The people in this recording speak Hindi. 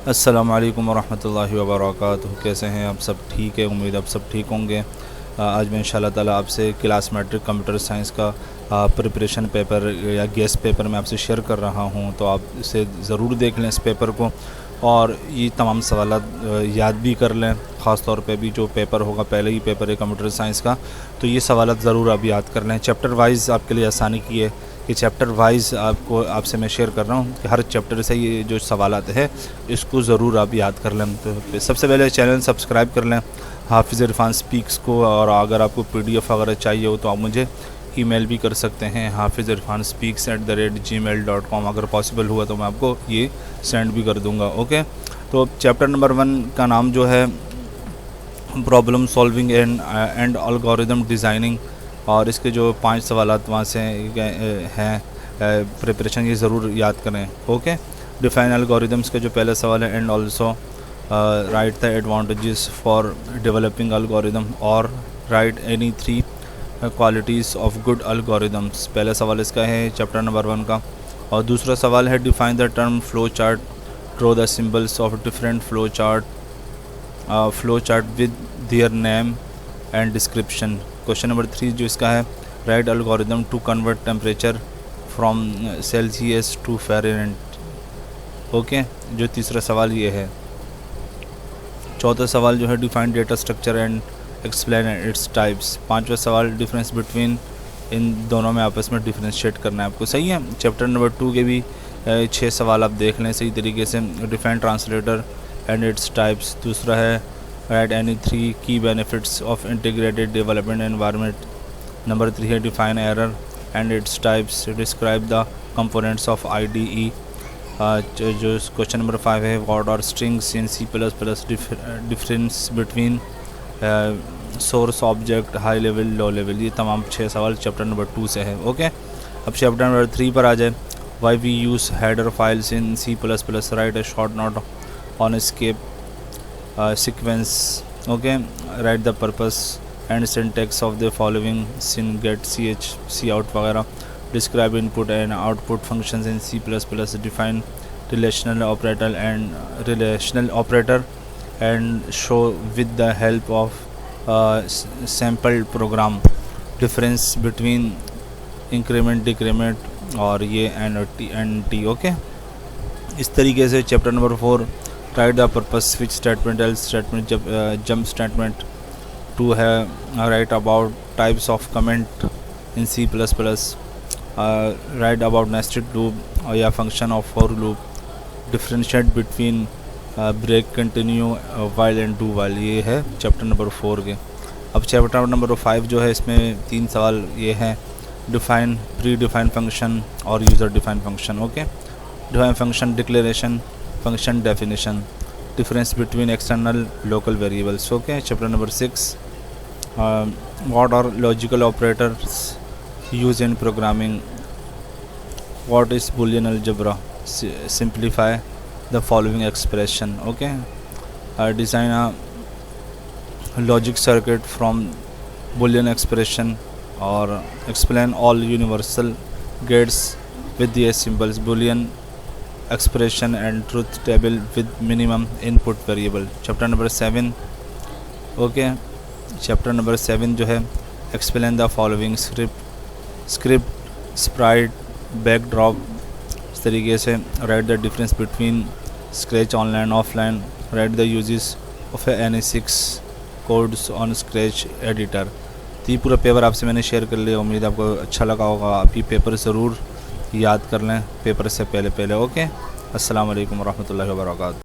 अस्सलाम वालेकुम वरहमतुल्लाहि वबरकातुहू। कैसे हैं आप सब? ठीक है, उम्मीद आप सब ठीक होंगे। आज मैं इंशाल्लाह ताला आपसे क्लास मैट्रिक कंप्यूटर साइंस का प्रिपरेशन पेपर या गेस्ट पेपर मैं आपसे शेयर कर रहा हूं, तो आप इसे ज़रूर देख लें इस पेपर को, और ये तमाम सवालात याद भी कर लें। ख़ास तौर पे भी जो पेपर होगा, पहले ही पेपर है कंप्यूटर साइंस का, तो ये सवालात ज़रूर आप याद कर लें। चैप्टर वाइज़ आपके लिए आसानी की है कि चैप्टर वाइज़ आपसे मैं शेयर कर रहा हूँ कि हर चैप्टर से ये जो सवालात है इसको ज़रूर आप याद कर लें। तो सबसे पहले चैनल सब्सक्राइब कर लें हाफिज़ इरफान स्पीक्स को, और अगर आपको PDF वगैरह चाहिए हो तो आप मुझे ईमेल भी कर सकते हैं hafizirfanspeaks@gmail.com। अगर पॉसिबल हुआ तो मैं आपको ये सेंड भी कर दूँगा। ओके, तो चैप्टर नंबर 1 का नाम जो है problem solving and algorithm designing, और इसके जो 5 सवालात वहाँ से हैं प्रिपरेशन, ये ज़रूर याद करें। ओके, डिफाइन एल्गोरिदम्स के जो पहला सवाल है, and also write the advantages for developing algorithm, और write any 3 qualities of good algorithms. पहला सवाल इसका है चैप्टर नंबर 1 का। और दूसरा सवाल है define the term flow chart, draw the symbols of different flow chart with their name and description. Question number 3 जो इसका है, write algorithm to convert temperature from Celsius to Fahrenheit. Okay, जो तीसरा सवाल ये है। चौथा सवाल जो है define data structure and explain its types. पांचवा सवाल डिफरेंस बिटवीन, इन दोनों में आपस में डिफरेंशिएट करना है आपको। सही है। चैप्टर नंबर 2 के भी 6 सवाल आप देख लें सही तरीके से। Define translator and its types. दूसरा है राइट एनी 3 की benefits of integrated development environment. Number 3 है define error and its types, describe the components of IDE। जो क्वेश्चन नंबर 5 है what are strings in C++, difference between source object, high level, low level. ये तमाम 6 सवाल चैप्टर नंबर 2 से है। ओके, अब चैप्टर नंबर 3 पर आ जाए। Why we use header files in C++, write a short note on escape sequence. Okay, write the purpose and syntax of the following cin, get, CH, Cout वगैरह। Describe input and output functions in C++, define relational operator and show with the help of sample program difference between increment, decrement और ये NT। ओके, इस तरीके से chapter number 4 write the purpose, switch statement, else statement, jump statement. 2 है write about types of comment in C++, write about nested loop या function of for loop, differentiate between break, continue, while and do while. ये है चैप्टर नंबर 4 के। अब चैप्टर नंबर 5 जो है, इसमें 3 सवाल ये हैं डिफाइन प्री डिफाइन फंक्शन और user define function. Okay, define function declaration, function definition, difference between external local variables. Okay, chapter number 6 what are logical operators use in programming, what is Boolean algebra, simplify the following expression। okay, design a logic circuit from boolean expression, or explain all universal gates with the symbols, boolean expression and truth table with minimum input variable। chapter number 7। okay, chapter number 7 जो है explain the following script, sprite, backdrop। इस तरीके से right the difference between scratch online offline, right the uses of NA6 codes on scratch editor. तो ये पूरा पेपर आपसे मैंने शेयर कर लिया, उम्मीद आपको अच्छा लगा होगा। आप ये पेपर ज़रूर याद कर लें पेपर से पहले। ओके, अस्सलाम वालेकुम वरहमतुल्लाहि वबरकातुहू।